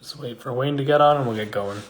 Just wait for Wayne to get on and we'll get going.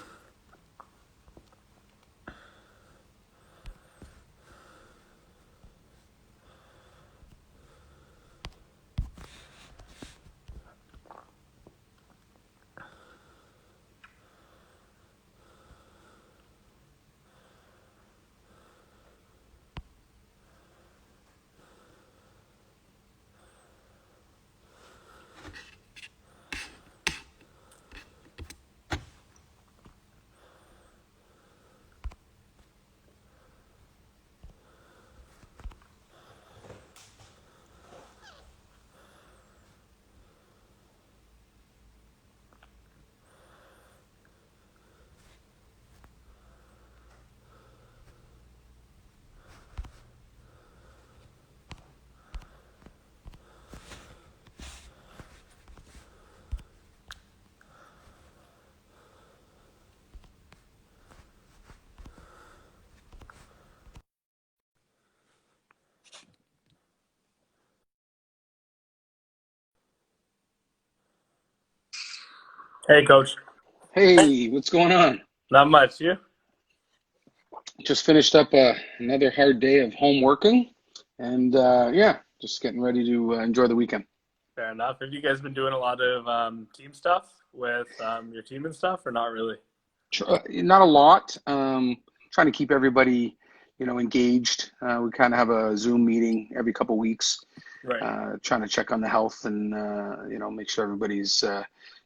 Hey, Coach. Hey, what's going on? Not much. You? Just finished up another hard day of home working, and yeah, just getting ready to enjoy the weekend. Fair enough. Have you guys been doing a lot of team stuff with your team and stuff, or not really? Not a lot. Trying to keep everybody, engaged. We kind of have a Zoom meeting every couple weeks, Right. trying to check on the health and make sure everybody's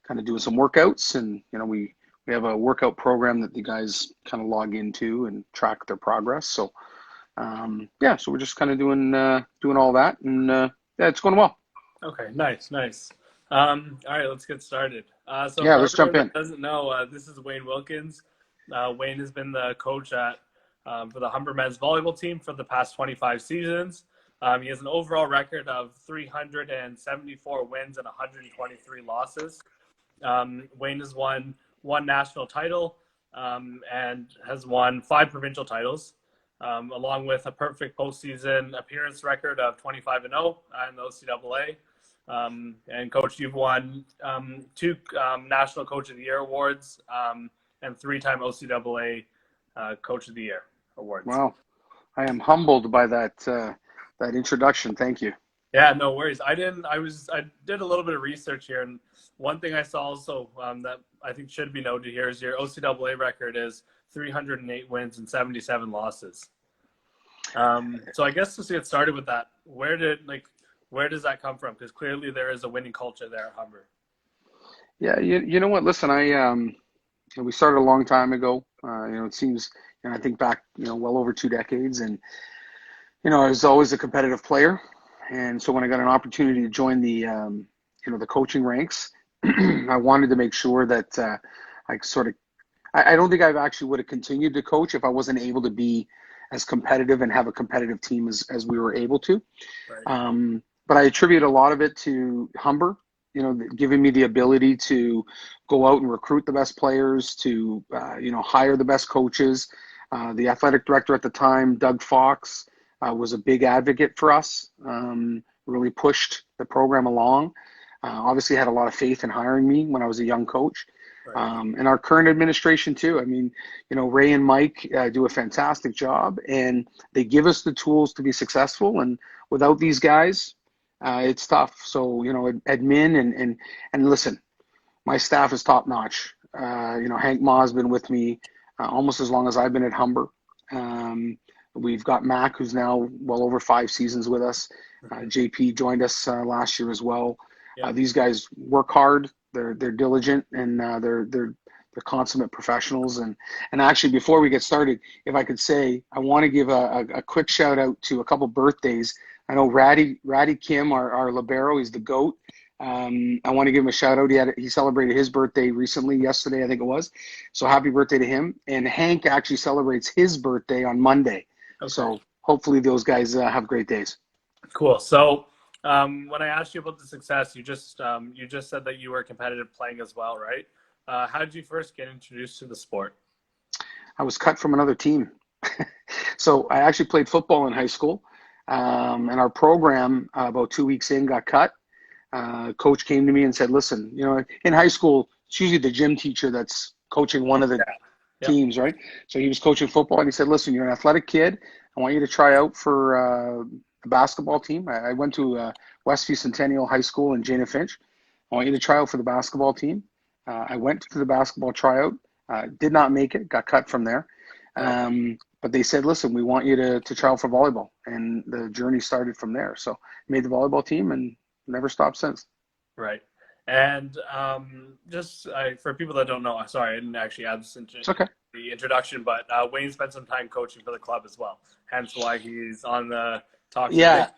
kind of doing some workouts, and we have a workout program that the guys kind of log into and track their progress. So yeah, so we're just kind of doing all that, and yeah, it's going well. Okay. Nice. Nice. All right. Let's get started. So Yeah, for let's jump everyone in. that doesn't know, this is Wayne Wilkins. Wayne has been the coach at for the Humber men's volleyball team for the past 25 seasons. He has an overall record of 374 wins and 123 losses. Wayne has won one national title and has won five provincial titles, along with a perfect postseason appearance record of 25-0 in the OCWA. And Coach, you've won two National Coach of the Year awards and three-time OCWA Coach of the Year awards. Wow, I am humbled by that introduction. Thank you. Yeah, no worries. I did a little bit of research here, and one thing I saw also that I think should be noted here is your OCAA record is 308 wins and 77 losses. So I guess just to get started with that, where does that come from? Because clearly there is a winning culture there at Humber. Yeah, you know what? Listen, we started a long time ago. It seems, I think back, well over 2 decades, and I was always a competitive player, and so when I got an opportunity to join the coaching ranks, I wanted to make sure that I sort of, I don't think I actually would have continued to coach if I wasn't able to be as competitive and have a competitive team as we were able to. Right. But I attribute a lot of it to Humber, giving me the ability to go out and recruit the best players, to hire the best coaches. The athletic director at the time, Doug Fox, was a big advocate for us. Really pushed the program along. Obviously had a lot of faith in hiring me when I was a young coach. Right. And our current administration too. I mean, Ray and Mike do a fantastic job, and they give us the tools to be successful. And without these guys, it's tough. So, admin and listen, my staff is top notch. Hank Ma has been with me almost as long as I've been at Humber. We've got Mac, who's now well over 5 seasons with us. JP joined us last year as well. Yeah. These guys work hard. They're diligent, and they're consummate professionals. And actually, before we get started, if I could say, I want to give a quick shout out to a couple birthdays. I know Ratty Kim, our libero, he's the GOAT. I want to give him a shout out. He celebrated his birthday recently, yesterday, I think it was. So happy birthday to him. And Hank actually celebrates his birthday on Monday. Okay. So hopefully those guys have great days. Cool. So when I asked you about the success, you just said that you were competitive playing as well, right? How did you first get introduced to the sport? I was cut from another team. So I actually played football in high school. And our program, about 2 weeks in, got cut. Coach came to me and said, listen, in high school, it's usually the gym teacher that's coaching one of the Yep. teams, right? So he was coaching football, and he said, "Listen, you're an athletic kid. I want you to try out for the basketball team." I went to Westview Centennial High School in Jane and Finch. I want you to try out for the basketball team. I went to the basketball tryout, did not make it, got cut from there. But they said, "Listen, we want you to try out for volleyball," and the journey started from there. So made the volleyball team and never stopped since. Right. And just for people that don't know, sorry, I didn't actually add this into the introduction, but Wayne spent some time coaching for the club as well. Hence why he's on the talk. Yeah.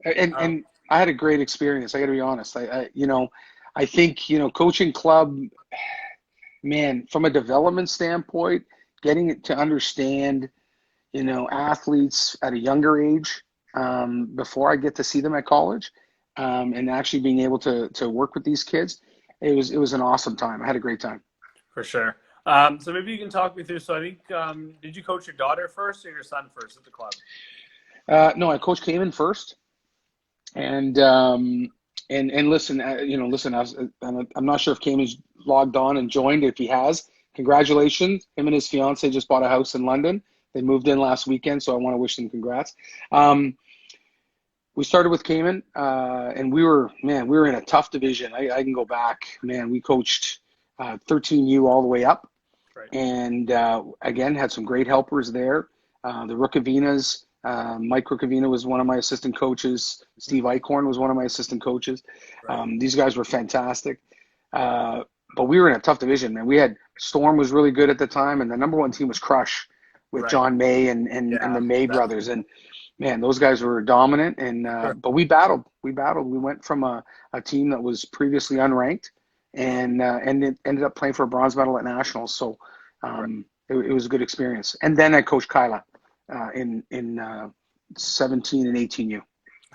And I had a great experience. I got to be honest. I think, coaching club, man, from a development standpoint, getting it to understand, athletes at a younger age, before I get to see them at college, and actually being able to work with these kids, it was an awesome time. I had a great time. For sure. So maybe you can talk me through. So I think, did you coach your daughter first or your son first at the club? No, I coached Cayman first, and listen, I'm not sure if Cayman's logged on and joined. If he has, congratulations. Him and his fiance just bought a house in London. They moved in last weekend, so I want to wish them congrats. We started with Cayman, and we were in a tough division. I can go back, man. We coached 13U all the way up, right. And again, had some great helpers there. The Rookavinas, Mike Rookavina was one of my assistant coaches. Steve Eichhorn was one of my assistant coaches. Right. These guys were fantastic. But we were in a tough division, man. We had Storm was really good at the time, and the number one team was Crush with John May and the May brothers. And man, those guys were dominant. And but we battled. We went from a team that was previously unranked and it ended up playing for a bronze medal at nationals. So it was a good experience. And then I coached Kyla in 17 and 18U.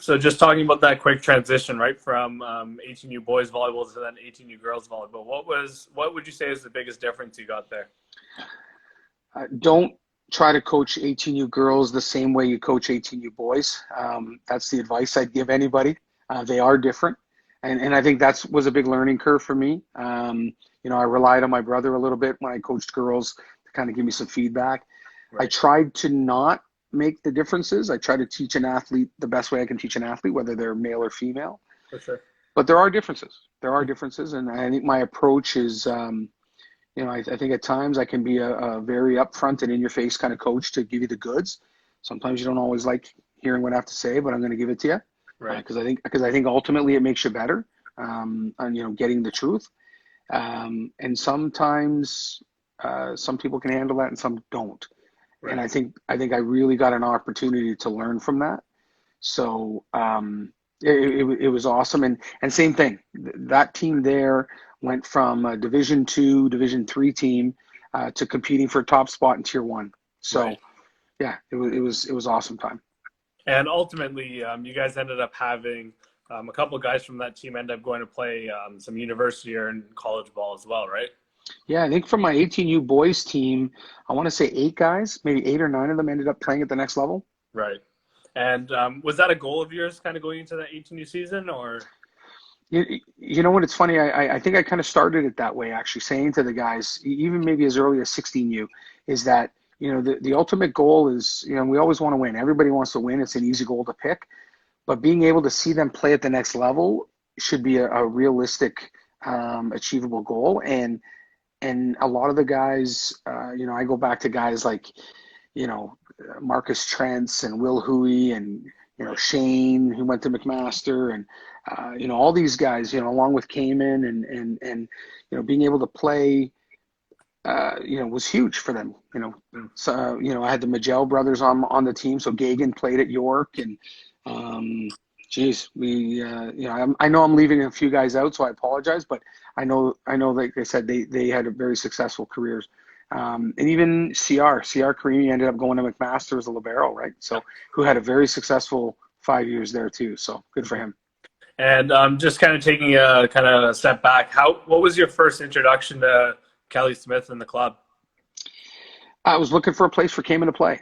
So just talking about that quick transition, right, from 18U boys volleyball to then 18U girls volleyball, what would you say is the biggest difference you got there? Don't try to coach 18U girls the same way you coach 18U boys. That's the advice I'd give anybody. They are different. And I think that was a big learning curve for me. I relied on my brother a little bit when I coached girls to kind of give me some feedback. Right. I tried to not make the differences. I try to teach an athlete the best way I can teach an athlete, whether they're male or female. For sure. But there are differences. And I think my approach is, I think at times I can be a very upfront and in-your-face kind of coach to give you the goods. Sometimes you don't always like hearing what I have to say, but I'm going to give it to you. Right. Because I think ultimately it makes you better, on getting the truth. And sometimes some people can handle that and some don't. Right. And I think I really got an opportunity to learn from that. So it was awesome. And same thing, that team there went from a Division II, Division III team to competing for a top spot in Tier 1. So yeah, it was awesome time. And ultimately, you guys ended up having a couple of guys from that team end up going to play some university or in college ball as well, right? Yeah, I think from my 18U boys team, I want to say 8 guys, maybe 8 or 9 of them ended up playing at the next level. Right. And was that a goal of yours kind of going into that 18U season, or? You know what, it's funny, I think I kind of started it that way, actually, saying to the guys, even maybe as early as 16U, is that, the ultimate goal is, we always want to win. Everybody wants to win. It's an easy goal to pick. But being able to see them play at the next level should be a realistic, achievable goal. And a lot of the guys, I go back to guys like, Marcus Trentz and Will Huey and, Shane, who went to McMaster, and, all these guys, along with Cayman and being able to play, was huge for them. So, I had the Magellan brothers on the team. So Gagan played at York, and, I know I'm leaving a few guys out, so I apologize, but I know, like I said, they had a very successful careers. And even CR Karimi ended up going to McMaster as a libero, right? So who had a very successful 5 years there too. So good for him. And just kind of taking a kind of a step back, what was your first introduction to Kelly Smith and the club? I was looking for a place for Cayman to play.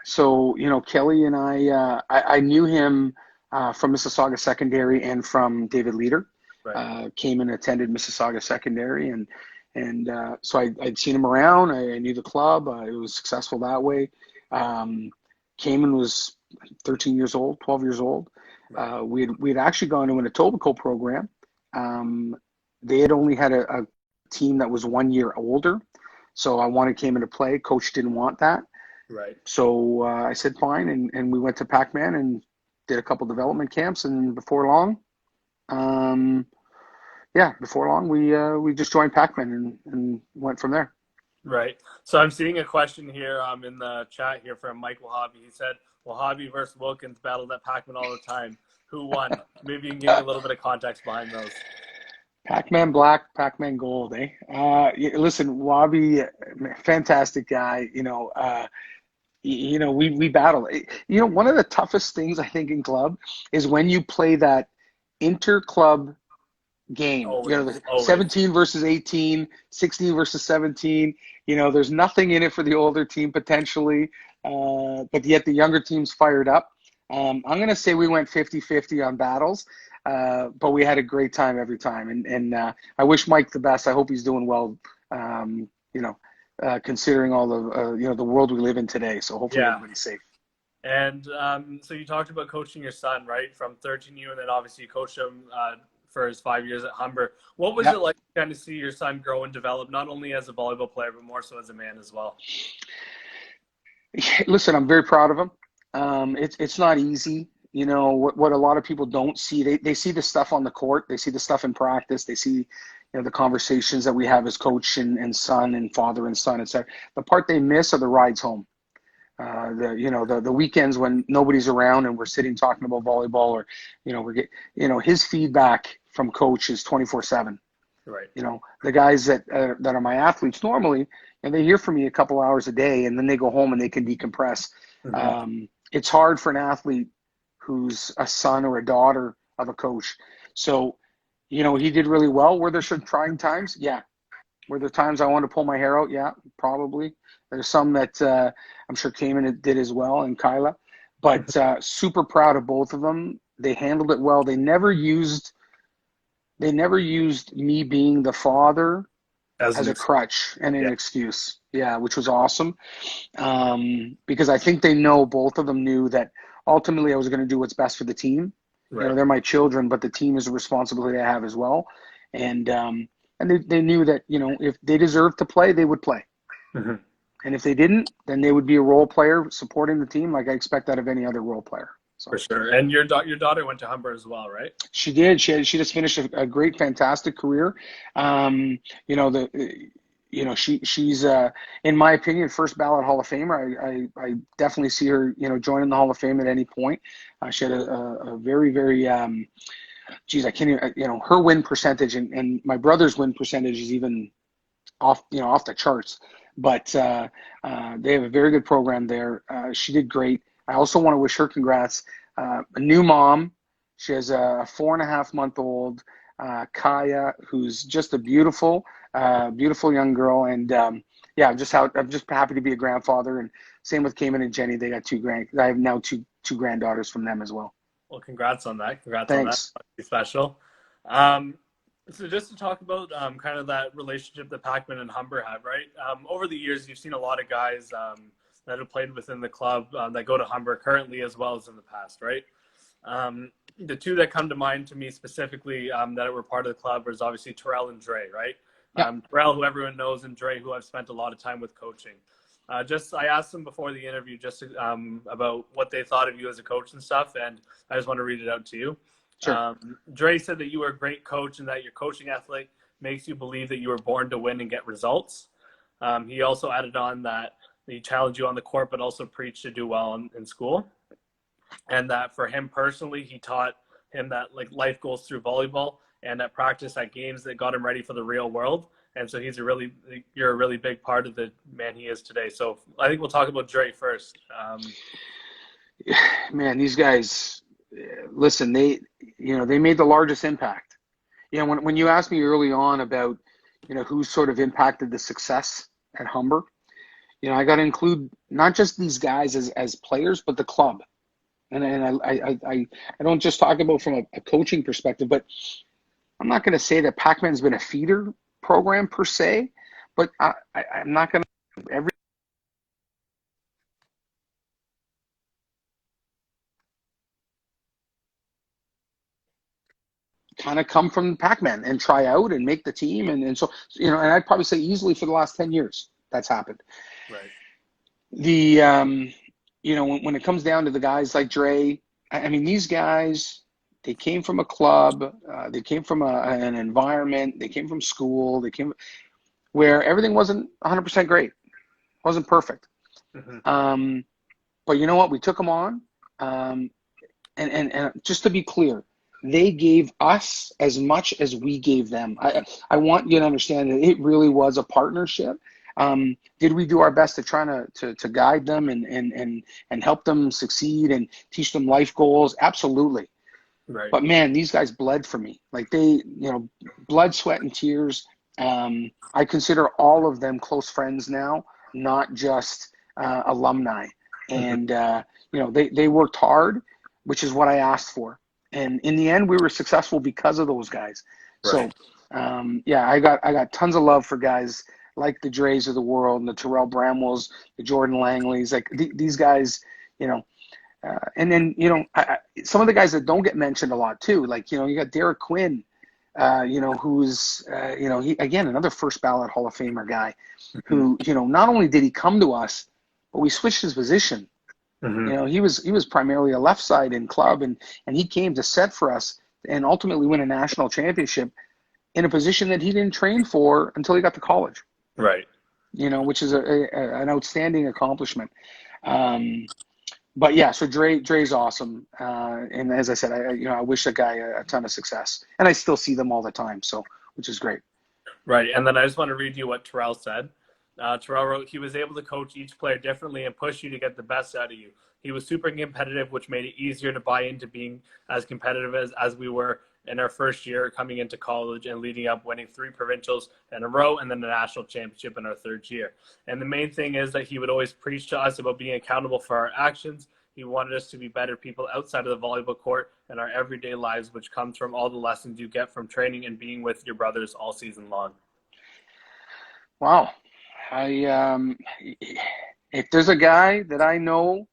So, Kelly and I knew him from Mississauga Secondary and from David Leader. Right. Came and attended Mississauga Secondary, and so I'd seen him around. I knew the club. It was successful that way. Cayman was 13 years old, 12 years old. Right. We'd actually gone to an Etobicoke program. They had only had a team that was 1 year older, so I wanted Cayman to play. Coach didn't want that, Right. so I said fine, and we went to Pakman and did a couple development camps, and before long, we just joined Pakman and went from there. Right. So I'm seeing a question here in the chat here from Mike Wahabi. He said, Wahabi versus Wilkins battled at Pakman all the time. Who won? Maybe you can give me a little bit of context behind those. Pakman Black, Pakman Gold, eh? Listen, Wabi, fantastic guy. We battle. One of the toughest things I think in club is when you play that inter-club game. Always. 17 versus 18, 16 versus 17. There's nothing in it for the older team potentially, but yet the younger team's fired up. I'm going to say we went 50-50 on battles, but we had a great time every time. And I wish Mike the best. I hope he's doing well, considering all of, the world we live in today. So hopefully everybody's safe. And so you talked about coaching your son, right, from 13U, and then obviously you coached him for his 5 years at Humber. What was it like to kind of see your son grow and develop, not only as a volleyball player, but more so as a man as well? Listen, I'm very proud of him. It's not easy. What a lot of people don't see, they see the stuff on the court, they see the stuff in practice, they see the conversations that we have as coach and son and father and son, etc. The part they miss are the rides home. The weekends when nobody's around and we're sitting talking about volleyball, or his feedback from coach is 24/7. Right. The guys that are my athletes normally, and they hear from me a couple hours a day, and then they go home and they can decompress. Mm-hmm. It's hard for an athlete who's a son or a daughter of a coach. So, he did really well. Were there some trying times? Yeah. Were there times I wanted to pull my hair out? Yeah, probably. There's some that I'm sure Cayman did as well, and Kyla. But super proud of both of them. They handled it well. They never used me being the father as a crutch and an excuse. Yeah, which was awesome. Because I think both of them knew that ultimately I was going to do what's best for the team. Right. They're my children, but the team is a responsibility I have as well. And they knew that, if they deserved to play, they would play. Mm-hmm. And if they didn't, then they would be a role player supporting the team like I expect that of any other role player. So. For sure. And your daughter went to Humber as well, right? She did. She just finished a great, fantastic career. She's in my opinion, first ballot Hall of Famer. I definitely see her, joining the Hall of Fame at any point. She had a very, very, I can't even, her win percentage and my brother's win percentage is even off the charts. But they have a very good program there. She did great. I also want to wish her congrats. A new mom. She has a 4.5-month-old, Kaya, who's just a beautiful young girl. And I'm just happy to be a grandfather. And same with Cayman and Jenny. They got I have now two granddaughters from them as well. Well, congrats on that. Thanks. On that. Must be special. So just to talk about kind of that relationship that Pakman and Humber have, right? Over the years, you've seen a lot of guys that have played within the club that go to Humber currently as well as in the past, right? The two that come to mind to me specifically that were part of the club was obviously Tyrell and Dre, right? Yep. Tyrell, who everyone knows, and Dre, who I've spent a lot of time with coaching. I asked them before the interview just about what they thought of you as a coach and stuff, and I just want to read it out to you. Sure. Dre said that you were a great coach and that your coaching ethic makes you believe that you were born to win and get results. He also added on that he challenged you on the court, but also preached to do well in school. And that for him personally, he taught him that like life goes through volleyball and that practice at games that got him ready for the real world. And so you're a really big part of the man he is today. So I think we'll talk about Dre first. Man, these guys, listen, they made the largest impact. When you asked me early on about, who sort of impacted the success at Humber, I got to include not just these guys as players, but the club. And I don't just talk about from a coaching perspective, but I'm not going to say that Pac-Man's been a feeder program per se, but I'm not going to every kind of come from Pac-Man and try out and make the team. And so, and I'd probably say easily for the last 10 years that's happened. Right. The, when it comes down to the guys like Dre, I mean, these guys, they came from a club, they came from an environment, they came from school, they came where everything wasn't 100% great, wasn't perfect. Mm-hmm. But you know what? We took them on. And just to be clear, they gave us as much as we gave them. I want you to understand that it really was a partnership. Did we do our best to try to guide them and help them succeed and teach them life goals? Absolutely. Right. But man, these guys bled for me. Like they, blood, sweat, and tears. I consider all of them close friends now, not just alumni. And they worked hard, which is what I asked for. And in the end, we were successful because of those guys. Right. So, I got tons of love for guys like the Dre's of the world and the Tyrell Bramwells, the Jordan Langleys, like these guys, and then, some of the guys that don't get mentioned a lot too, like, you got Derek Quinn, who's, he, again, another first ballot Hall of Famer guy who, not only did he come to us, but we switched his position. Mm-hmm. He was primarily a left side in club, and he came to set for us and ultimately win a national championship in a position that he didn't train for until he got to college. Right. Which is an outstanding accomplishment. But yeah, so Dre's awesome, and as I said, I wish that guy a ton of success, and I still see them all the time, so which is great. Right, and then I just want to read you what Tyrell said. Tyrell wrote, he was able to coach each player differently and push you to get the best out of you. He was super competitive, which made it easier to buy into being as competitive as we were in our first year coming into college and leading up, winning 3 provincials in a row and then the national championship in our 3rd year. And the main thing is that he would always preach to us about being accountable for our actions. He wanted us to be better people outside of the volleyball court and our everyday lives, which comes from all the lessons you get from training and being with your brothers all season long. Wow. If there's a guy that I know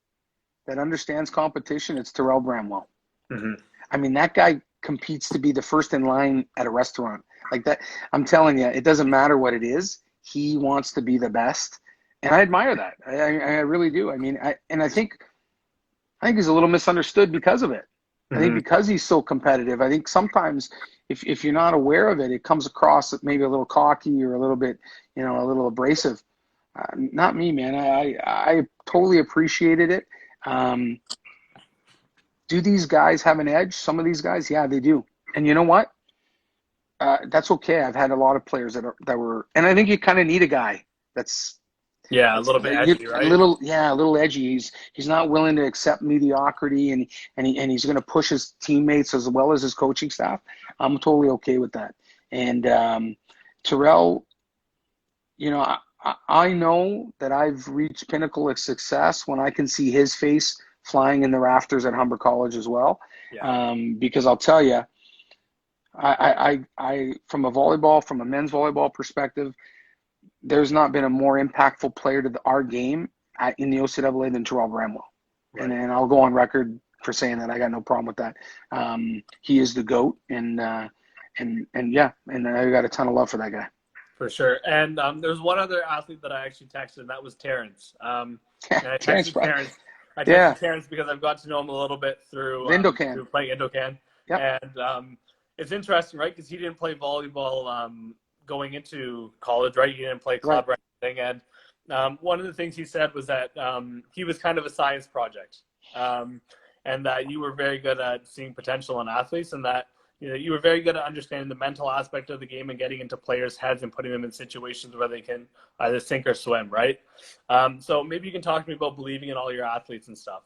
that understands competition, it's Tyrell Bramwell. Mm-hmm. I mean, that guy competes to be the first in line at a restaurant like that. I'm telling you, it doesn't matter what it is. He wants to be the best. And I admire that. I really do. I mean, I think he's a little misunderstood because of it. Mm-hmm. I think because he's so competitive, I think sometimes if you're not aware of it, it comes across maybe a little cocky or a little bit, a little abrasive. Not me, man. I totally appreciated it. Do these guys have an edge? Some of these guys, yeah, they do. And you know what? That's okay. I've had a lot of players that were, and I think you kind of need a guy that's a little bit edgy, right? A little edgy. He's not willing to accept mediocrity, and he's going to push his teammates as well as his coaching staff. I'm totally okay with that. And Tyrell, I know that I've reached pinnacle of success when I can see his face flying in the rafters at Humber College as well. Yeah. Because I'll tell you, I from a men's volleyball perspective, there's not been a more impactful player to our game in the OCWA than Tyrell Bramwell. Right. And I'll go on record for saying that. I got no problem with that. He is the GOAT, and I got a ton of love for that guy. For sure. And there's one other athlete that I actually texted, and that was Terrence. And I texted Terrence. Terrence because I've got to know him a little bit through playing Indocan. Yep. And it's interesting, right? Because he didn't play volleyball going into college, right? He didn't play club or anything. And one of the things he said was that he was kind of a science project, and that you were very good at seeing potential in athletes, and that you were very good at understanding the mental aspect of the game and getting into players' heads and putting them in situations where they can either sink or swim, right? So maybe you can talk to me about believing in all your athletes and stuff.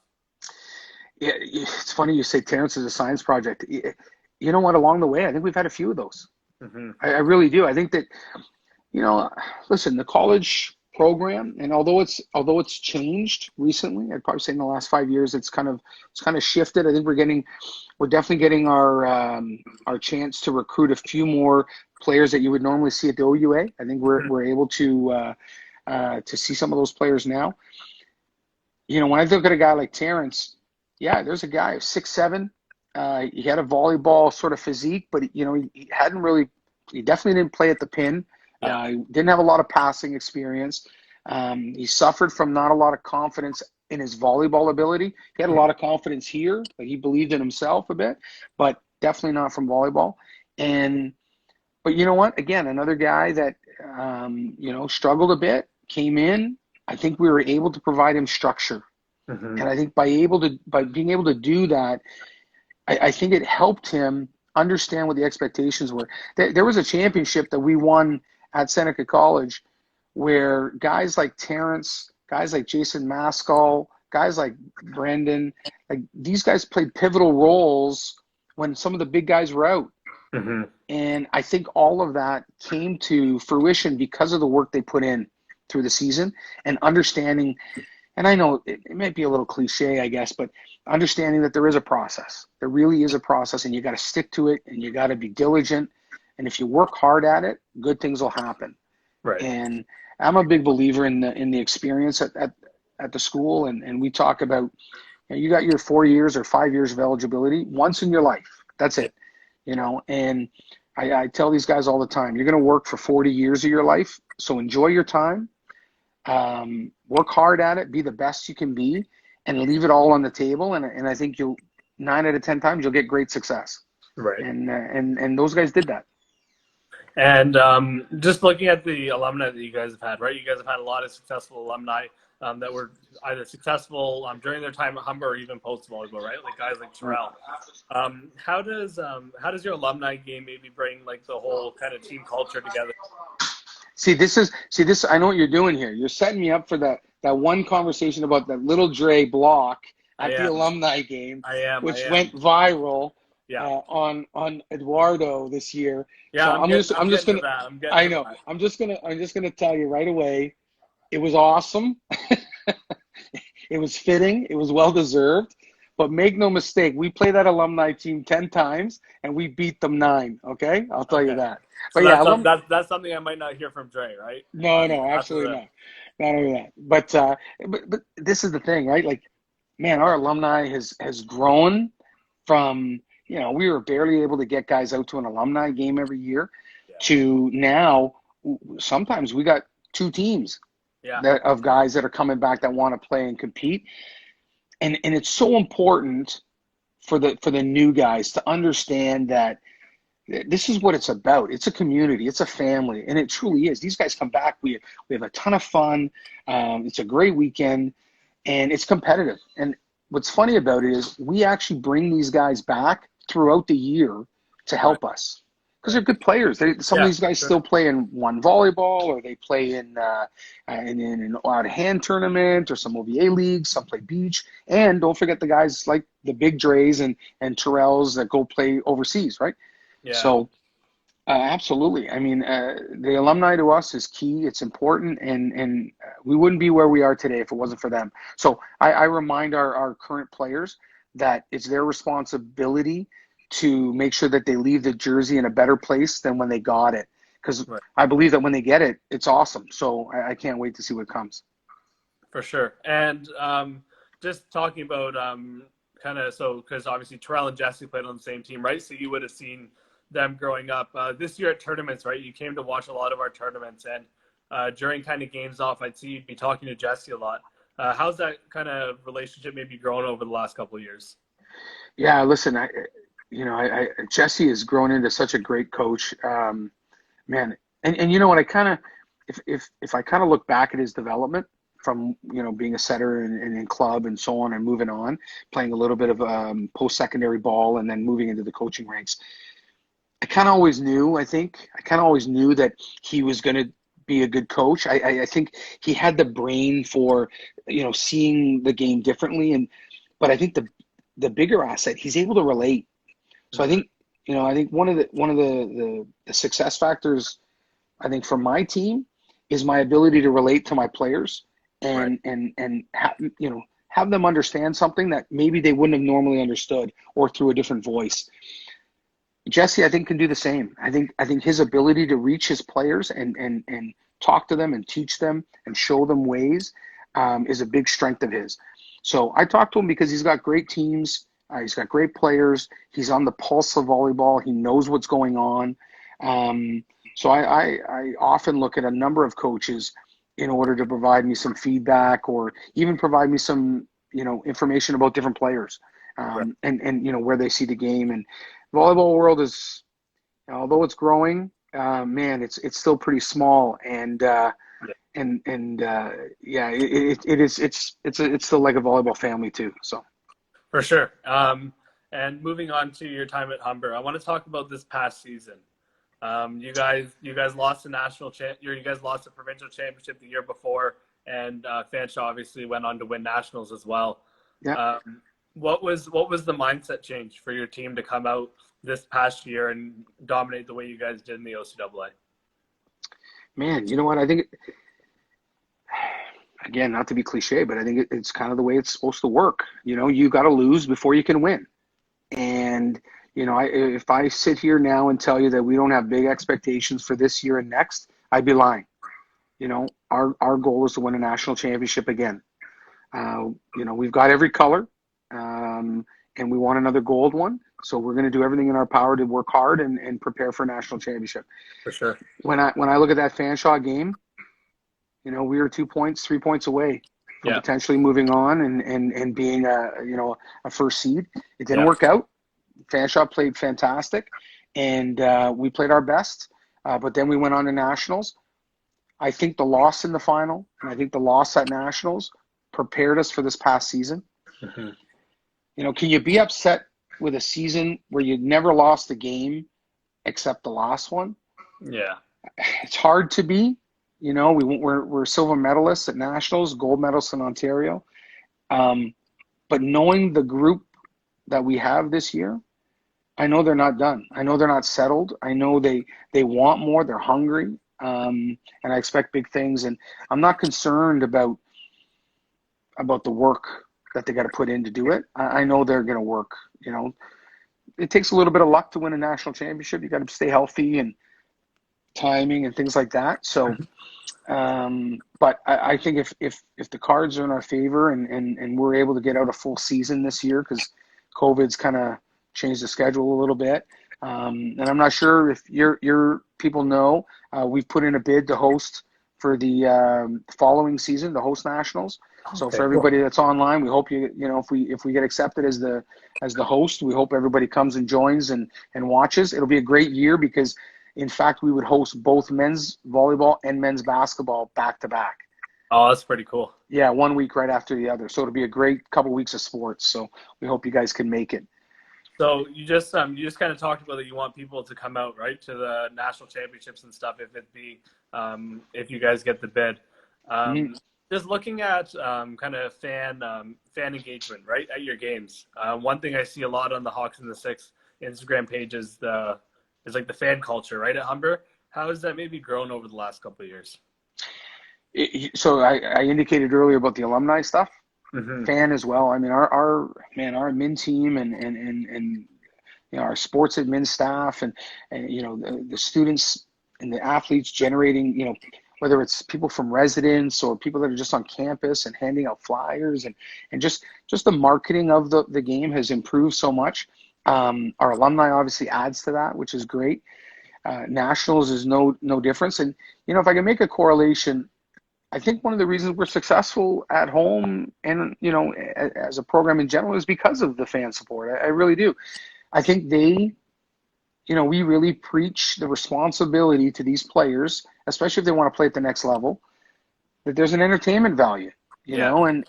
Yeah, it's funny you say Terrence is a science project. You know what? Along the way, I think we've had a few of those. Mm-hmm. I really do. I think that, listen, the college program, and although it's changed recently, I'd probably say in the last 5 years it's kind of shifted. I think we're definitely getting our chance to recruit a few more players that you would normally see at the OUA. I think we're able to see some of those players now. When I look at a guy like Terrence, yeah, there's a guy 6'7". He had a volleyball sort of physique, but he definitely didn't play at the pin. He didn't have a lot of passing experience. He suffered from not a lot of confidence in his volleyball ability. He had a lot of confidence here, like he believed in himself a bit, but definitely not from volleyball. But you know what? Again, another guy that struggled a bit, came in. I think we were able to provide him structure, and I think by being able to do that, I think it helped him understand what the expectations were. There was a championship that we won at Seneca College where guys like Terrence, guys like Jason Maskell, guys like Brendan, like these guys played pivotal roles when some of the big guys were out. And I think all of that came to fruition because of the work they put in through the season and understanding. And I know it might be a little cliche, I guess, but understanding that there is a process. There really is a process, and you got to stick to it, and you got to be diligent. And if you work hard at it, good things will happen. Right. And I'm a big believer in the experience at the school. And we talk about, you got your 4 years or 5 years of eligibility once in your life. That's it. And I tell these guys all the time, you're going to work for 40 years of your life. So enjoy your time. Work hard at it, be the best you can be, and leave it all on the table. And I think 9 out of 10 times you'll get great success. Right. And those guys did that. And just looking at the alumni that you guys have had, right? You guys have had a lot of successful alumni that were either successful during their time at Humber or even post volleyball, right? Like guys like Tyrells. How does your alumni game maybe bring like the whole kind of team culture together? See, this. I know what you're doing here. You're setting me up for that one conversation about that little Dre block at the alumni game, which went viral. On Eduardo this year. Yeah, so I'm just gonna tell you right away, it was awesome. It was fitting. It was well deserved. But make no mistake, we play that alumni team 10 times and we beat them 9. Okay, I'll tell you that. But that's something I might not hear from Dre, right? No, absolutely not. Not only that, but this is the thing, right? Like, man, our alumni has grown from. We were barely able to get guys out to an alumni game every year to now sometimes we got 2 teams of guys that are coming back that want to play and compete. And it's so important for the new guys to understand that this is what it's about. It's a community. It's a family. And it truly is. These guys come back. We have a ton of fun. It's a great weekend. And it's competitive. And what's funny about it is we actually bring these guys back throughout the year to help us because they're good players. Some of these guys still play in one volleyball, or they play in an out-of-hand tournament or some OVA leagues. Some play beach, and don't forget the guys like the big Dre's and Tyrells that go play overseas, right? Yeah. So absolutely. I mean, the alumni to us is key. It's important, and we wouldn't be where we are today if it wasn't for them. So I remind our current players that it's their responsibility to make sure that they leave the jersey in a better place than when they got it. Because I believe that when they get it, it's awesome. So I can't wait to see what comes. For sure. And just talking about because obviously Tyrell and Jesse played on the same team, right? So you would have seen them growing up. This year at tournaments, right? You came to watch a lot of our tournaments. And during kind of games off, I'd see you'd be talking to Jesse a lot. How's that kind of relationship maybe grown over the last couple of years? Yeah, listen, Jesse has grown into such a great coach, man. And you know what, if I kind of look back at his development from, being a setter and in club and so on and moving on, playing a little bit of post-secondary ball and then moving into the coaching ranks, I kind of always knew that he was going to be a good coach. I think he had the brain for, seeing the game differently. But I think the bigger asset, he's able to relate. So I think one of the success factors, I think, for my team is my ability to relate to my players Right. and have them understand something that maybe they wouldn't have normally understood or through a different voice. Jesse, I think, can do the same. I think his ability to reach his players and talk to them and teach them and show them ways is a big strength of his. So I talked to him because he's got great teams. He's got great players. He's on the pulse of volleyball. He knows what's going on. So I often look at a number of coaches in order to provide me some feedback or even provide me some, information about different players Right. and where they see the game. And volleyball world is, although it's growing, man, it's still pretty small. And yeah, it's still like a volleyball family too. So For sure. And moving on to your time at Humber, I want to talk about this past season. You guys lost you guys lost the provincial championship the year before, and Fanshawe obviously went on to win nationals as well. yeah, What was the mindset change for your team to come out this past year and dominate the way you guys did in the OCWA? man, you know what? I think, again, not to be cliche, but I think it's kind of the way it's supposed to work. You got to lose before you can win. And if I sit here now and tell you that we don't have big expectations for this year and next, I'd be lying. Our goal is to win a national championship again. We've got every color, and we want another gold one. So we're going to do everything in our power to work hard and prepare for a national championship. For sure. When I look at that Fanshawe game, we were 3 points away from potentially moving on and being a first seed. It didn't work out. Fanshawe played fantastic, and we played our best. But then we went on to nationals. I think the loss in the final and I think the loss at nationals prepared us for this past season. Mm-hmm. Can you be upset with a season where you never lost a game except the last one? Yeah. It's hard to be. We're silver medalists at nationals, gold medalists in Ontario. But knowing the group that we have this year, I know they're not done. I know they're not settled. I know they want more. They're hungry. And I expect big things. And I'm not concerned about the work that they got to put in to do it. I know they're going to work. It takes a little bit of luck to win a national championship. You got to stay healthy and timing and things like that. So, but I think if the cards are in our favor and we're able to get out a full season this year, because COVID's kind of changed the schedule a little bit. And I'm not sure if your people know, we've put in a bid to host for the following season, to host nationals. So Okay, for everybody that's online, we hope if we get accepted as the host, we hope everybody comes and joins and watches. It'll be a great year because, in fact, we would host both men's volleyball and men's basketball back to back. Oh, that's pretty cool. Yeah, 1 week right after the other. So it'll be a great couple weeks of sports. So we hope you guys can make it. So you just kind of talked about that you want people to come out, right, to the national championships and stuff if you guys get the bid. Just looking at kind of fan engagement, right, at your games. One thing I see a lot on the Hawks and the Six Instagram page is like the fan culture, right, at Humber. How has that maybe grown over the last couple of years? So I indicated earlier about the alumni stuff. Mm-hmm. Fan as well. I mean, our admin team and our sports admin staff and the students and the athletes generating, whether it's people from residents or people that are just on campus and handing out flyers and just the marketing of the game has improved so much. Our alumni obviously adds to that, which is great. Nationals is no difference. And, if I can make a correlation, I think one of the reasons we're successful at home and, as a program in general is because of the fan support. I really do. I think we really preach the responsibility to these players, especially if they want to play at the next level, that there's an entertainment value, and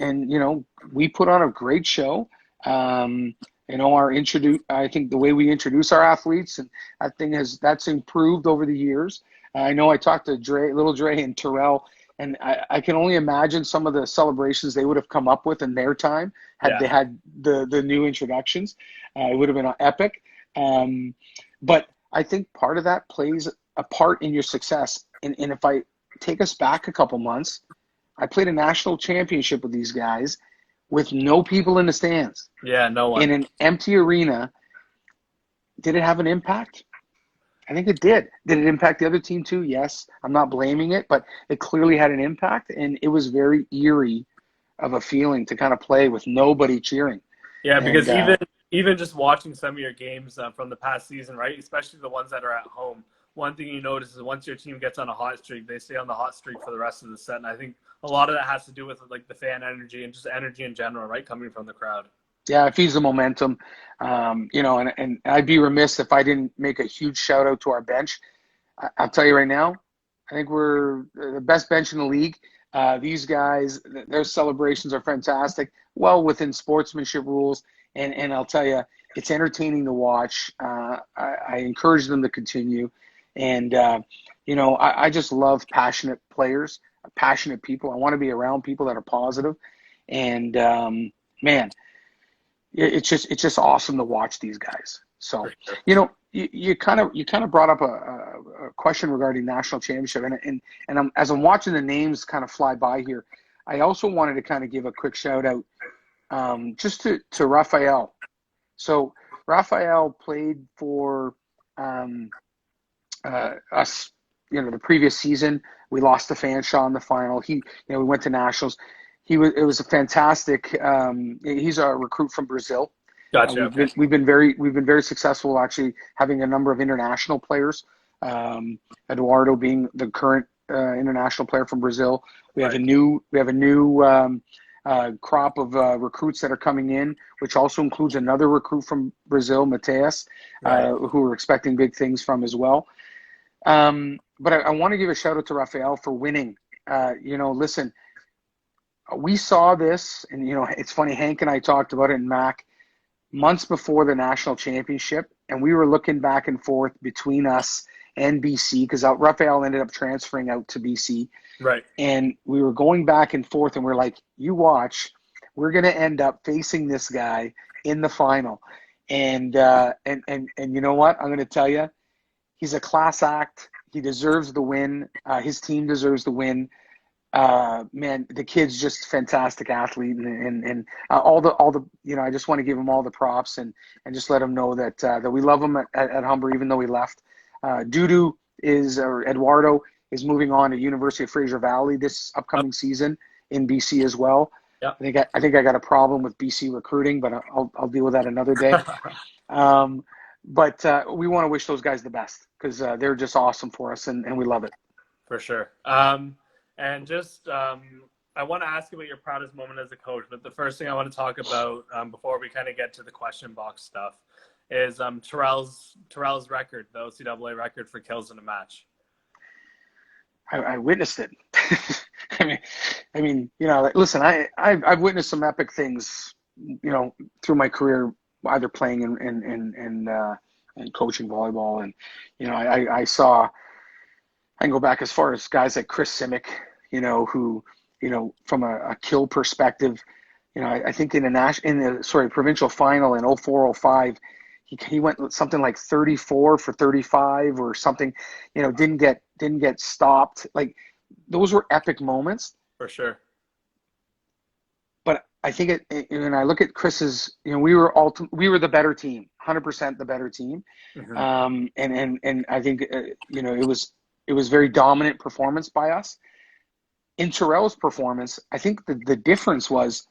we put on a great show. I think the way we introduce our athletes and that's improved over the years. I know I talked to Little Dre and Tyrell, and I can only imagine some of the celebrations they would have come up with in their time had they had the new introductions. It would have been epic. But I think part of that plays a part in your success. And if I take us back a couple months. I played a national championship with these guys with no people in the stands. Yeah, no one. In an empty arena. Did it have an impact? I think it did. Did it impact the other team too? Yes. I'm not blaming it, but it clearly had an impact, and it was very eerie of a feeling to kind of play with nobody cheering. Yeah, because And, even just watching some of your games from the past season, right? Especially the ones that are at home. One thing you notice is once your team gets on a hot streak, they stay on the hot streak for the rest of the set. And I think a lot of that has to do with like the fan energy and just energy in general, right? Coming from the crowd. yeah, it feeds the momentum. And I'd be remiss if I didn't make a huge shout out to our bench. I'll tell you right now, I think we're the best bench in the league. These guys, their celebrations are fantastic, well within sportsmanship rules. And I'll tell you, it's entertaining to watch. I encourage them to continue. And, I just love passionate players, passionate people. I want to be around people that are positive. And, man, it's just awesome to watch these guys. So, you kind of brought up a question regarding national championship, and as I'm watching the names kind of fly by here, I also wanted to kind of give a quick shout out just to Raphael. So Raphael played for us, the previous season. We lost to Fanshawe in the final. We went to nationals. It was a fantastic. He's a recruit from Brazil. Gotcha. We've been very successful actually having a number of international players. Eduardo being the current international player from Brazil. We have a new crop of recruits that are coming in, which also includes another recruit from Brazil, Mateus, who we're expecting big things from as well. But I want to give a shout out to Raphael for winning. Listen, we saw this, and it's funny. Hank and I talked about it in Mac months before the national championship, and we were looking back and forth between us and BC because Raphael ended up transferring out to BC. Right. And we were going back and forth, and we're like, you watch, we're going to end up facing this guy in the final. And you know what? I'm going to tell you, he's a class act. He deserves the win. His team deserves the win. Man, the kid's just a fantastic athlete, and all the I just want to give him all the props and just let him know that we love him at Humber, even though he left. Eduardo is moving on to University of Fraser Valley this upcoming season in BC as well. Yep. I think I got a problem with BC recruiting, but I'll deal with that another day. But we want to wish those guys the best because they're just awesome for us, and we love it. For sure. And just, I want to ask you about your proudest moment as a coach, but the first thing I want to talk about before we kind of get to the question box stuff is Tyrells' record, the OCWA record for kills in a match. I witnessed it. I mean, listen, I've witnessed some epic things, through my career, either playing and coaching volleyball, and I can go back as far as guys like Chris Simic, who, from a kill perspective, I think in the provincial final in 04-05, he went something like 34 for 35 or something, didn't get stopped. Like, those were epic moments. For sure. But I think when I look at Chris's, we were the better team, 100% the better team. Mm-hmm. And I think, it was very dominant performance by us. In Tyrell's performance, I think the difference was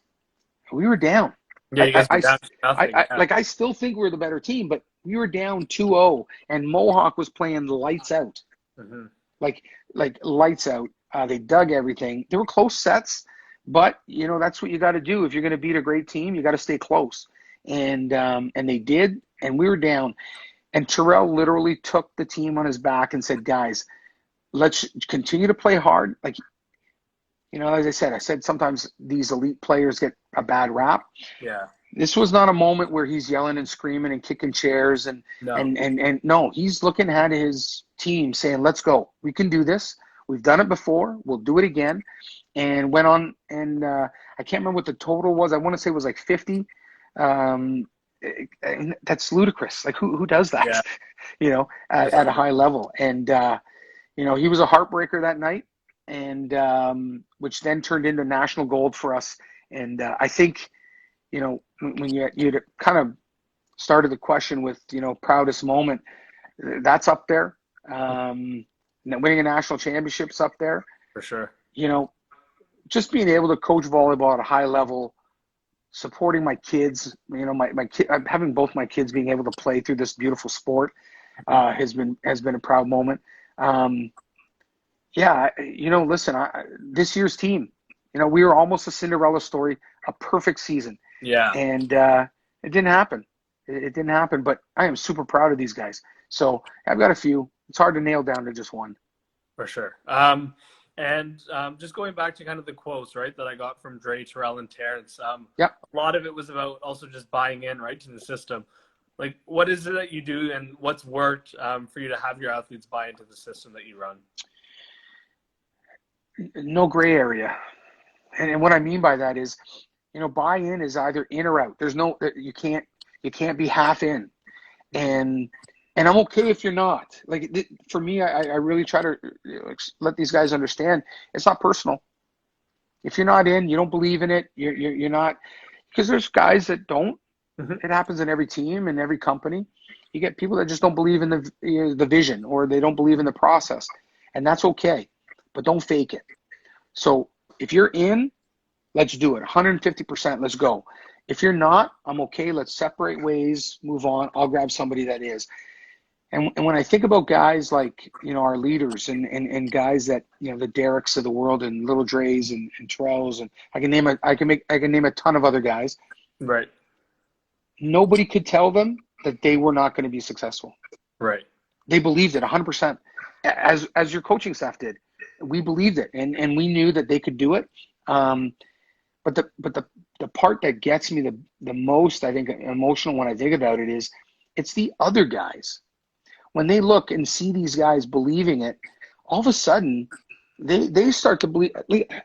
we were down. Yeah, you guys were down to nothing. I still think we were the better team, but we were down 2-0, and Mohawk was playing lights out. Mm-hmm. Like lights out. They dug everything. There were close sets, but that's what you got to do if you're going to beat a great team. You got to stay close, and they did, and we were down. And Tyrell literally took the team on his back and said, "Guys, let's continue to play hard." Like, as I said sometimes these elite players get a bad rap. Yeah. This was not a moment where he's yelling and screaming and kicking chairs and no, he's looking at his team saying, "Let's go. We can do this. We've done it before. We'll do it again." And went on, and I can't remember what the total was. I want to say it was like 50. That's ludicrous. Like, who does that? Yeah. At a high level. And he was a heartbreaker that night. and which then turned into national gold for us. And I think, when you kind of started the question with, proudest moment, that's up there. Winning a national championship's up there. For sure. Just being able to coach volleyball at a high level, supporting my kids, my kid, having both my kids being able to play through this beautiful sport has been a proud moment. Listen, this year's team, we were almost a Cinderella story, a perfect season. Yeah. And it didn't happen. It didn't happen, but I am super proud of these guys. So I've got a few. It's hard to nail down to just one. For sure. And just going back to kind of the quotes, right, that I got from Dre, Tyrell, and Terrence. Yep. A lot of it was about also just buying in, right, to the system. Like, what is it that you do, and what's worked for you to have your athletes buy into the system that you run? No gray area. And what I mean by that is, buy-in is either in or out. There's no, you can't be half in. And I'm okay if you're not. Like, for me, I really try to let these guys understand it's not personal. If you're not in, you don't believe in it, you're not, because there's guys that don't. Mm-hmm. It happens in every team and every company. You get people that just don't believe in the vision, or they don't believe in the process, and that's okay. But don't fake it. So if you're in, let's do it. 150%, let's go. If you're not, I'm okay. Let's separate ways, move on. I'll grab somebody that is. And when I think about guys like, our leaders and guys that, the Derricks of the world and Little Dre's and Tyrells, and I can name a ton of other guys. Right. Nobody could tell them that they were not going to be successful. Right. They believed it 100%, as your coaching staff did. We believed it, and we knew that they could do it. But the part that gets me the most, I think, emotional when I think about it is, it's the other guys. When they look and see these guys believing it, all of a sudden they start to believe.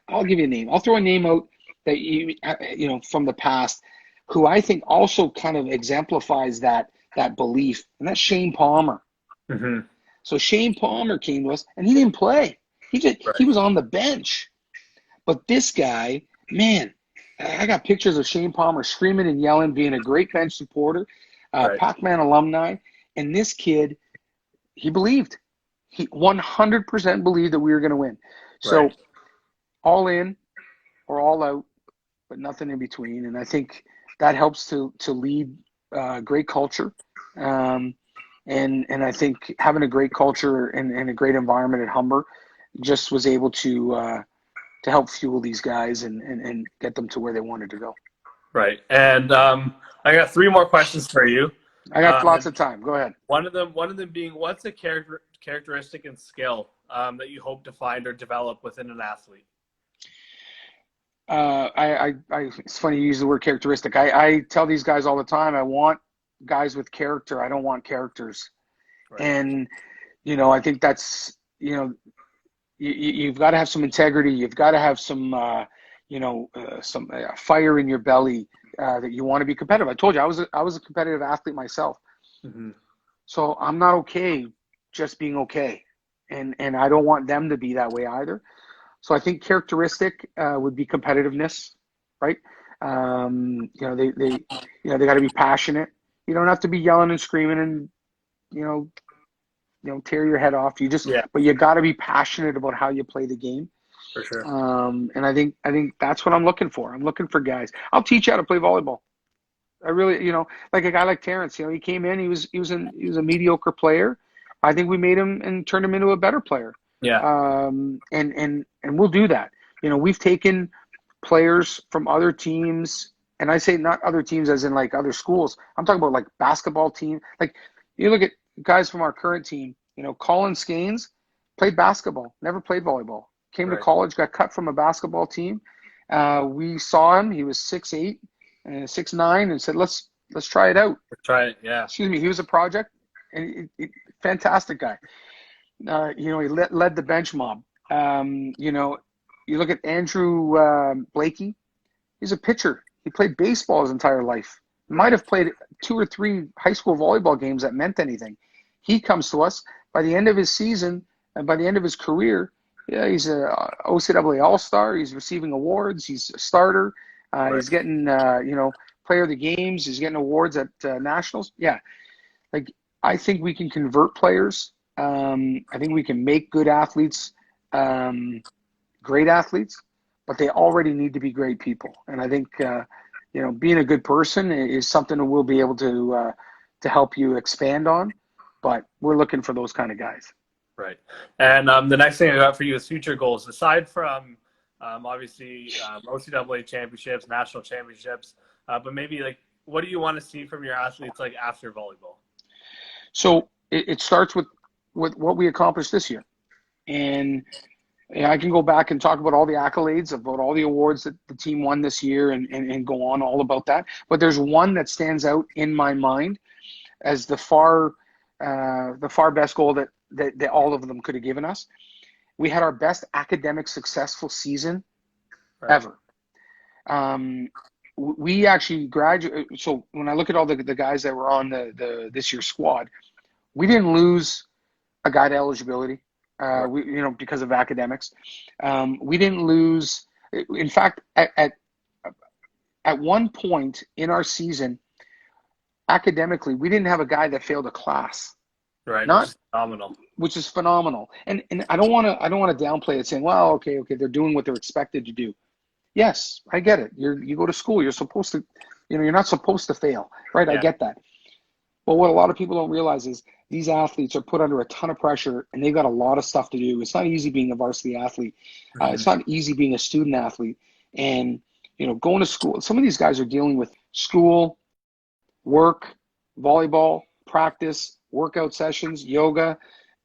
I'll give you a name. I'll throw a name out that from the past, who I think also kind of exemplifies that belief, and that's Shane Palmer. Mm-hmm. So Shane Palmer came to us, and he didn't play. He was on the bench. But this guy, man, I got pictures of Shane Palmer screaming and yelling, being a great bench supporter, Pakman alumni, and this kid, he believed. He 100% believed that we were going to win. So all in or all out, but nothing in between. And I think that helps to lead great culture. And I think having a great culture and a great environment at Humber just was able to help fuel these guys and get them to where they wanted to go. Right. And I got 3 more questions for you. I got lots of time. Go ahead. One of them being, what's a characteristic and skill that you hope to find or develop within an athlete? It's funny you use the word characteristic. I tell these guys all the time, I want guys with character. I don't want characters. Right. And, I think that's, you've got to have some integrity. You've got to have some, some fire in your belly that you want to be competitive. I told you I was a competitive athlete myself. Mm-hmm. So I'm not okay just being okay. And I don't want them to be that way either. So I think characteristic would be competitiveness, right? They got to be passionate. You don't have to be yelling and screaming and, tear your head off. But you got to be passionate about how you play the game. For sure. And I think that's what I'm looking for. I'm looking for guys. I'll teach you how to play volleyball. I really, like a guy like Terrence, he came in, he was a mediocre player. I think we made him and turned him into a better player. Yeah. And we'll do that. We've taken players from other teams, and I say not other teams as in like other schools. I'm talking about like basketball team. Like you look at guys from our current team, Colin Scanes played basketball, never played volleyball. Came to college, got cut from a basketball team. We saw him. He was 6'8", 6'9", and said, "Let's try it out." Let's try it, yeah. Excuse me. He was a project, and fantastic guy. He led the bench mob. You look at Andrew Blakey. He's a pitcher. He played baseball his entire life. Might have played 2 or 3 high school volleyball games that meant anything. He comes to us by the end of his season and by the end of his career. Yeah, he's a OCWA All-Star. He's receiving awards. He's a starter. Right. He's getting, player of the games. He's getting awards at nationals. Yeah, like I think we can convert players. I think we can make good athletes, great athletes, but they already need to be great people. And I think, being a good person is something that we'll be able to help you expand on. But we're looking for those kind of guys. Right. And the next thing I got for you is future goals. Aside from obviously OCWA championships, national championships, but maybe like what do you want to see from your athletes like after volleyball? So it starts with what we accomplished this year. And I can go back and talk about all the accolades, about all the awards that the team won this year and go on all about that. But there's one that stands out in my mind as the far best goal that all of them could have given us. We had our best academic successful season ever. We actually graduated. So when I look at all the guys that were on the this year's squad, we didn't lose a guy to eligibility. Because of academics. We didn't lose. In fact, at one point in our season, academically, we didn't have a guy that failed a class. Right. Which is phenomenal. Which is phenomenal. And I don't want to downplay it saying, well, okay, they're doing what they're expected to do. Yes, I get it. You go to school, you're supposed to, you're not supposed to fail, right? Yeah. I get that. But what a lot of people don't realize is these athletes are put under a ton of pressure and they've got a lot of stuff to do. It's not easy being a varsity athlete. It's not easy being a student athlete. And, going to school, some of these guys are dealing with school, work, volleyball, practice, workout sessions, yoga.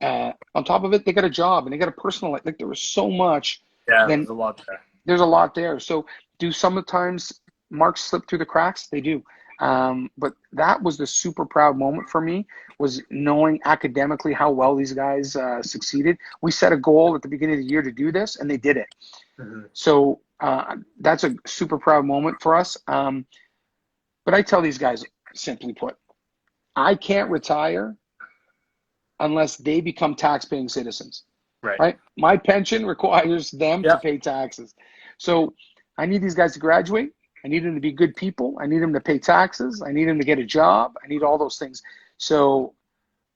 On top of it, they got a job and they got a personal life. Like there was so much. Yeah, there's a lot there. There's a lot there. So do sometimes marks slip through the cracks? They do. But that was the super proud moment for me, was knowing academically how well these guys succeeded. We set a goal at the beginning of the year to do this, and they did it. So that's a super proud moment for us. But I tell these guys, simply put, I can't retire unless they become tax-paying citizens. Right? My pension requires them to pay taxes. So I need these guys to graduate. I need them to be good people. I need them to pay taxes. I need them to get a job. I need all those things. So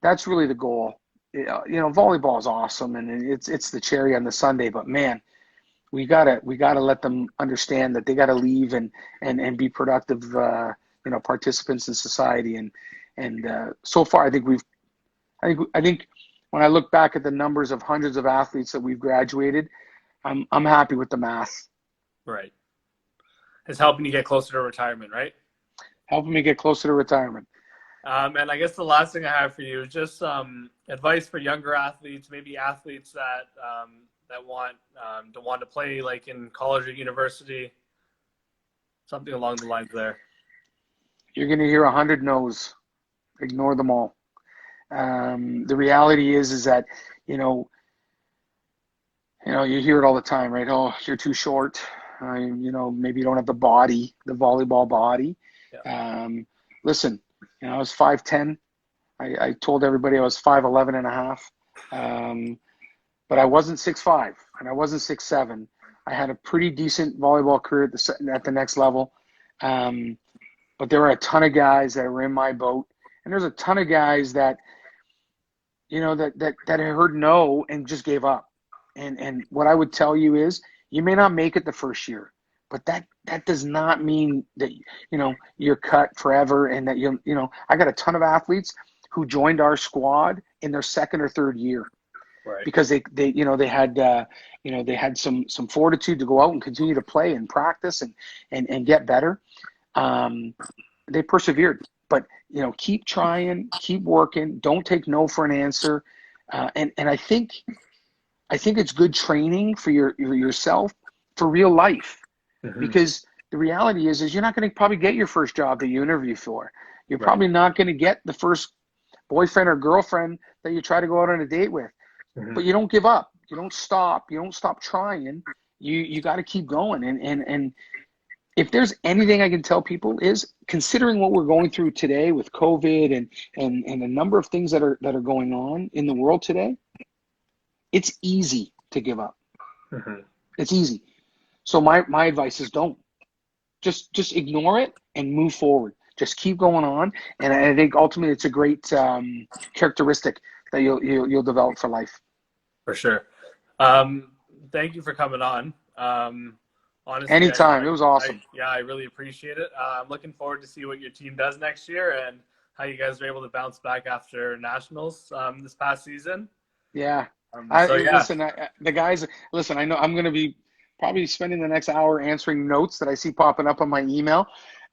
that's really the goal. Volleyball is awesome, and it's the cherry on the sundae. But man, we gotta let them understand that they gotta leave and be productive, participants in society. And so far, I think when I look back at the numbers of hundreds of athletes that we've graduated, I'm happy with the math. Right. It's helping you get closer to retirement, right? Helping me get closer to retirement. And I guess the last thing I have for you is just advice for younger athletes, maybe athletes that want to play like in college or university, something along the lines there. You're going to hear 100 no's. Ignore them all. The reality is that, you hear it all the time, right? Oh, you're too short. Maybe you don't have the volleyball body. Yeah. Listen, I was 5'10". I told everybody I was 5'11 and a half. But I wasn't 6'5", and I wasn't 6'7". I had a pretty decent volleyball career at the next level. But there were a ton of guys that were in my boat. And there's a ton of guys that, that had heard no and just gave up. And what I would tell you is, you may not make it the first year, but that does not mean that, you're cut forever and that I got a ton of athletes who joined our squad in their second or third year. Right. Because they had some fortitude to go out and continue to play and practice and get better. They persevered, but keep trying, keep working. Don't take no for an answer. And I think it's good training for yourself for real life, because the reality is you're not going to probably get your first job that you interview for. You're probably not going to get the first boyfriend or girlfriend that you try to go out on a date with. But you don't give up. You don't stop. You don't stop trying. You got to keep going. And if there's anything I can tell people is, considering what we're going through today with COVID and a number of things that are going on in the world today, it's easy to give up. Mm-hmm. It's easy. So my advice is don't. Just ignore it and move forward. Just keep going on. And I think ultimately it's a great characteristic that you'll develop for life. For sure. Thank you for coming on. Honestly, Anytime. It was awesome. I really appreciate it. I'm looking forward to see what your team does next year and how you guys are able to bounce back after nationals this past season. Yeah. Yeah. Listen, the guys, listen, I know I'm going to be probably spending the next hour answering notes that I see popping up on my email.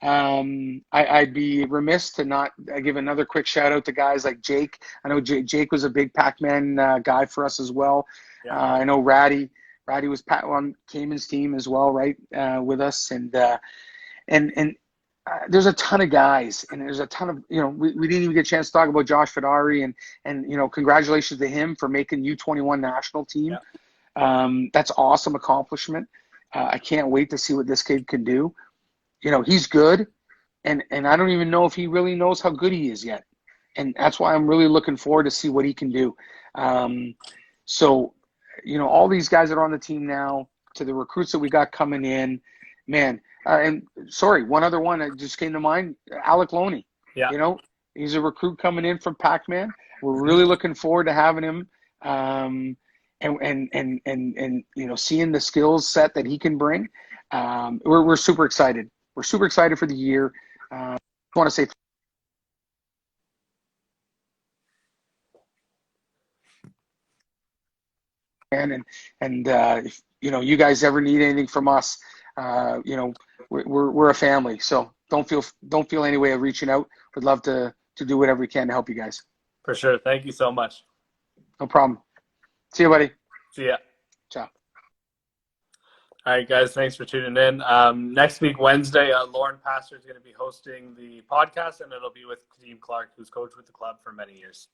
I'd be remiss to not give another quick shout out to guys like Jake. I know Jake was a big Pac-Man guy for us as well. Yeah. I know Ratty was on Cayman's team as well, right, with us. And there's a ton of guys, and there's a ton of, we didn't even get a chance to talk about Josh Fedari, and congratulations to him for making U21 national team. Yeah. That's awesome accomplishment. I can't wait to see what this kid can do. He's good, and I don't even know if he really knows how good he is yet. And that's why I'm really looking forward to see what he can do. So, all these guys that are on the team now, to the recruits that we got coming in, man. And sorry, one other one that just came to mind, Alec Loney. Yeah. He's a recruit coming in from Pac-Man. We're really looking forward to having him, and seeing the skills set that he can bring. We're super excited. We're super excited for the year. I want to say and if you guys ever need anything from us, we're a family. So don't feel any way of reaching out. We'd love to do whatever we can to help you guys. For sure. Thank you so much. No problem. See you, buddy. See ya. Ciao. All right, guys. Thanks for tuning in. Next week, Wednesday, Lauren Pastor is going to be hosting the podcast, and it'll be with Kadeem Clark, who's coached with the club for many years.